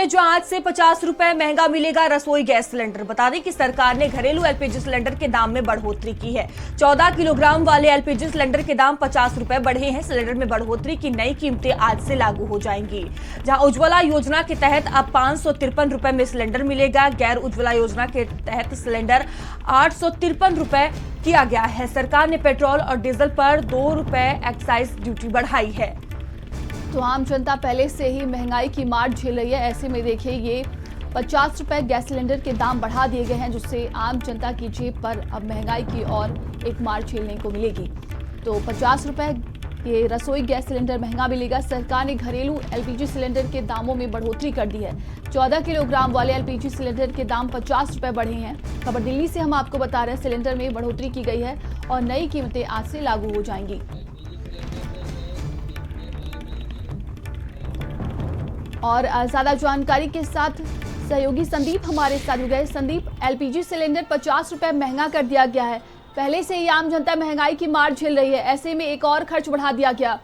में जो आज से 50 रुपए महंगा मिलेगा रसोई गैस सिलेंडर। बता दें कि सरकार ने घरेलू एलपीजी सिलेंडर के दाम में बढ़ोतरी की है। 14 किलोग्राम वाले एलपीजी सिलेंडर के दाम 50 रुपए बढ़े हैं। सिलेंडर में बढ़ोतरी की नई कीमतें आज से लागू हो जाएंगी। जहां उज्ज्वला योजना के तहत अब 553 रुपए में सिलेंडर मिलेगा। गैर उज्ज्वला योजना के तहत सिलेंडर 853 रुपए किया गया है। सरकार ने पेट्रोल और डीजल पर 2 रुपए एक्साइज ड्यूटी बढ़ाई है। तो आम जनता पहले से ही महंगाई की मार झेल रही है। ऐसे में देखिए ये 50 रुपए गैस सिलेंडर के दाम बढ़ा दिए गए हैं, जिससे आम जनता की जेब पर अब महंगाई की और एक मार झेलने को मिलेगी। तो 50 रुपए ये रसोई गैस सिलेंडर महंगा मिलेगा। सरकार ने घरेलू एलपीजी सिलेंडर के दामों में बढ़ोतरी कर दी है। 14 किलोग्राम वाले एलपीजी सिलेंडर के दाम 50 रुपए बढ़े हैं। खबर दिल्ली से हम आपको बता रहे हैं, सिलेंडर में बढ़ोतरी की गई है और नई कीमतें आज से लागू हो जाएंगी। और ज्यादा जानकारी के साथ सहयोगी संदीप हमारे साथ जुड़ गए। संदीप, एलपीजी सिलेंडर 50 रुपए महंगा कर दिया गया है। पहले से ही आम जनता महंगाई की मार झेल रही है, ऐसे में एक और खर्च बढ़ा दिया गया।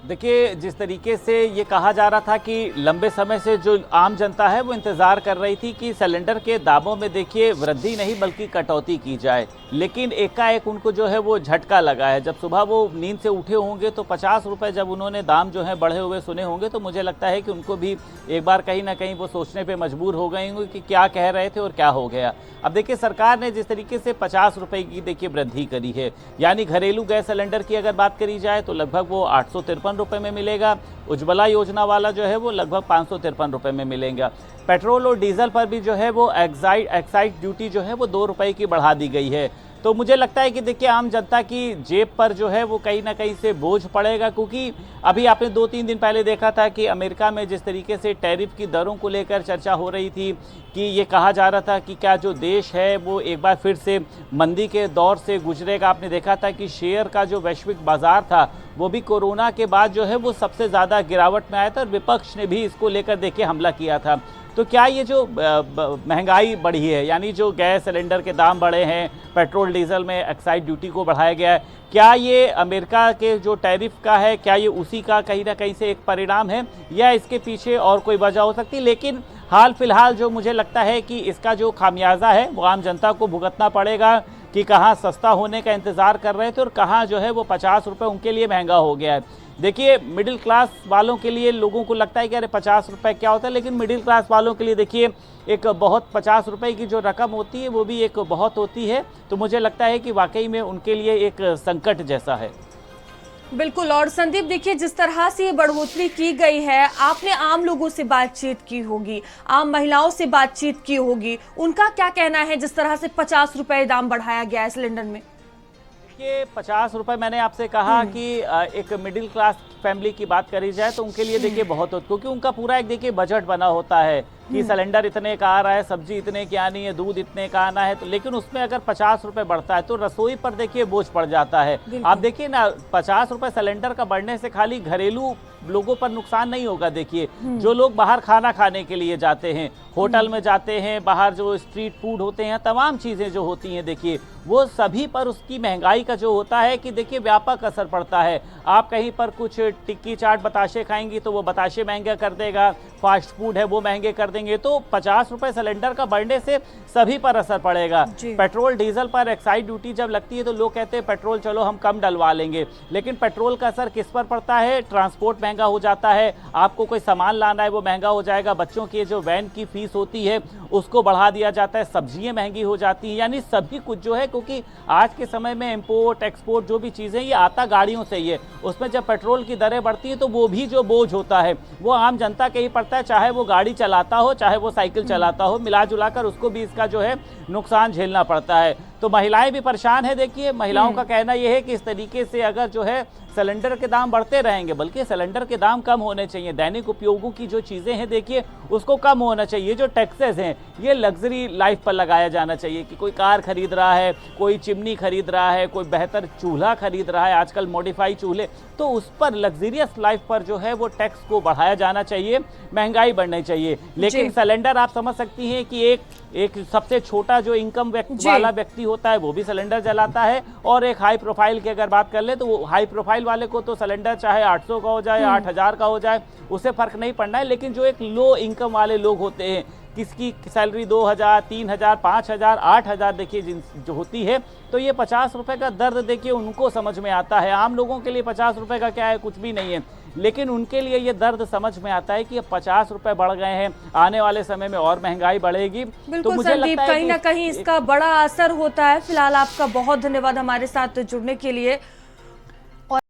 देखिए, जिस तरीके से ये कहा जा रहा था कि लंबे समय से जो आम जनता है वो इंतज़ार कर रही थी कि सिलेंडर के दामों में देखिए वृद्धि नहीं बल्कि कटौती की जाए, लेकिन एकाएक उनको जो है वो झटका लगा है। जब सुबह वो नींद से उठे होंगे तो 50 रुपये जब उन्होंने दाम जो है बढ़े हुए सुने होंगे तो मुझे लगता है कि उनको भी एक बार कहीं ना कहीं वो सोचने पर मजबूर हो गए होंगे कि क्या कह रहे थे और क्या हो गया। अब देखिए, सरकार ने जिस तरीके से 50 रुपये की देखिए वृद्धि करी है, यानी घरेलू गैस सिलेंडर की अगर बात करी जाए तो लगभग वो 853 रुपये में मिलेगा। उज्ज्वला योजना वाला जो है वो लगभग 553 रुपये में मिलेगा। पेट्रोल और डीजल पर भी जो है वो एक्साइज ड्यूटी जो है वो 2 रुपये की बढ़ा दी गई है। तो मुझे लगता है कि देखिए आम जनता की जेब पर जो है वो कहीं ना कहीं से बोझ पड़ेगा, क्योंकि अभी आपने 2-3 दिन पहले देखा था कि अमेरिका में जिस तरीके से टैरिफ की दरों को लेकर चर्चा हो रही थी कि ये कहा जा रहा था कि क्या जो देश है वो एक बार फिर से मंदी के दौर से गुजरेगा। आपने देखा था कि शेयर का जो वैश्विक बाजार था वो भी कोरोना के बाद जो है वो सबसे ज़्यादा गिरावट में आया था और विपक्ष ने भी इसको लेकर देखिए हमला किया था। तो क्या ये जो महंगाई बढ़ी है, यानी जो गैस सिलेंडर के दाम बढ़े हैं, पेट्रोल डीजल में एक्साइज ड्यूटी को बढ़ाया गया है, क्या ये अमेरिका के जो टैरिफ का है, क्या ये उसी का कहीं ना कहीं से एक परिणाम है या इसके पीछे और कोई वजह हो सकती है? लेकिन हाल फिलहाल जो मुझे लगता है कि इसका जो खामियाजा है वो आम जनता को भुगतना पड़ेगा कि कहाँ सस्ता होने का इंतज़ार कर रहे थे और कहाँ जो है वो 50 रुपये उनके लिए महंगा हो गया है। देखिए, मिडिल क्लास वालों के लिए लोगों को लगता है कि अरे 50 रुपये क्या होता है, लेकिन मिडिल क्लास वालों के लिए देखिए एक बहुत 50 रुपये की जो रकम होती है वो भी एक बहुत होती है। तो मुझे लगता है कि वाकई में उनके लिए एक संकट जैसा है। बिल्कुल। और संदीप, देखिए जिस तरह से ये बढ़ोतरी की गई है, आपने आम लोगों से बातचीत की होगी, आम महिलाओं से बातचीत की होगी, उनका क्या कहना है जिस तरह से 50 रुपये दाम बढ़ाया गया है सिलेंडर में? देखिए, 50 रुपये मैंने आपसे कहा कि एक मिडिल क्लास फैमिली की बात करी जाए तो उनके लिए देखिए बहुत होता, क्योंकि उनका पूरा एक देखिए बजट बना होता है कि सिलेंडर इतने का आ रहा है, सब्जी इतने की आनी है, दूध इतने का आना है। तो लेकिन उसमें अगर 50 रुपये बढ़ता है तो रसोई पर देखिए बोझ पड़ जाता है। आप देखिए ना, 50 रुपये सिलेंडर का बढ़ने से खाली घरेलू लोगों पर नुकसान नहीं होगा। देखिए, जो लोग बाहर खाना खाने के लिए जाते हैं, होटल में जाते हैं, बाहर जो स्ट्रीट फूड होते हैं, तमाम चीज़ें जो होती हैं देखिए वो सभी पर उसकी महंगाई का जो होता है कि देखिए व्यापक असर पड़ता है। आप कहीं पर कुछ टिक्की चाट बताशे खाएंगी तो वो बताशे महंगे कर देगा, फास्ट फूड है वो महंगे कर देंगे। तो 50 रुपये सिलेंडर का बढ़ने से सभी पर असर पड़ेगा। पेट्रोल डीजल पर एक्साइज ड्यूटी जब लगती है तो लोग कहते हैं पेट्रोल चलो हम कम डलवा लेंगे, लेकिन पेट्रोल का असर किस पर पड़ता है? ट्रांसपोर्ट महंगा हो जाता है, आपको कोई सामान लाना है वो महंगा हो जाएगा, बच्चों की जो वैन की फीस होती है उसको बढ़ा दिया जाता है, सब्जियां महंगी हो जाती हैं, यानी सभी कुछ जो है, क्योंकि आज के समय में इंपोर्ट एक्सपोर्ट जो भी चीज़ें ये आता गाड़ियों से ही है, उसमें जब पेट्रोल की दरें बढ़ती हैं तो वो भी जो बोझ होता है वो आम जनता के ही पड़ता है, चाहे वो गाड़ी चलाता हो चाहे वो साइकिल चलाता हो, मिला जुला कर उसको भी इसका जो है नुकसान झेलना पड़ता है। तो महिलाएं भी परेशान है। देखिए, महिलाओं का कहना यह है कि इस तरीके से अगर जो है सिलेंडर के दाम बढ़ते रहेंगे, बल्कि सिलेंडर के दाम कम होने चाहिए। दैनिक उपयोगों की जो चीज़ें हैं देखिए उसको कम होना चाहिए। जो टैक्सेस हैं ये लग्जरी लाइफ पर लगाया जाना चाहिए कि कोई कार खरीद रहा है, कोई चिमनी खरीद रहा है, कोई बेहतर चूल्हा खरीद रहा है, आजकल मॉडिफाई चूल्हे, तो उस पर लग्जरियस लाइफ पर जो है वो टैक्स को बढ़ाया जाना चाहिए, महंगाई बढ़नी चाहिए। लेकिन सिलेंडर आप समझ सकती हैं कि एक सबसे छोटा जो इनकम वाला व्यक्ति होता है वो भी सिलेंडर जलाता है, और एक हाई प्रोफाइल की अगर बात कर ले तो वो हाई प्रोफाइल वाले को तो सिलेंडर चाहे 800 का हो जाए, 8000 का हो जाए, उससे फर्क नहीं पड़ना है। लेकिन जो एक लो इनकम वाले लोग होते हैं, किसकी सैलरी 2000, 3000, 5000, 8000 देखिए जो होती है, तो ये 50 रुपए का दर्द देखिए उनको समझ में आता है। आम लोगों के लिए 50 रुपए का क्या है, कुछ भी नहीं है, लेकिन उनके लिए ये दर्द समझ में आता है कि अब 50 रुपए बढ़ गए हैं, आने वाले समय में और महंगाई बढ़ेगी। तो बिल्कुल मुझे संदीप, लगता है कहीं ना कहीं इसका बड़ा असर होता है। फिलहाल आपका बहुत धन्यवाद हमारे साथ जुड़ने के लिए।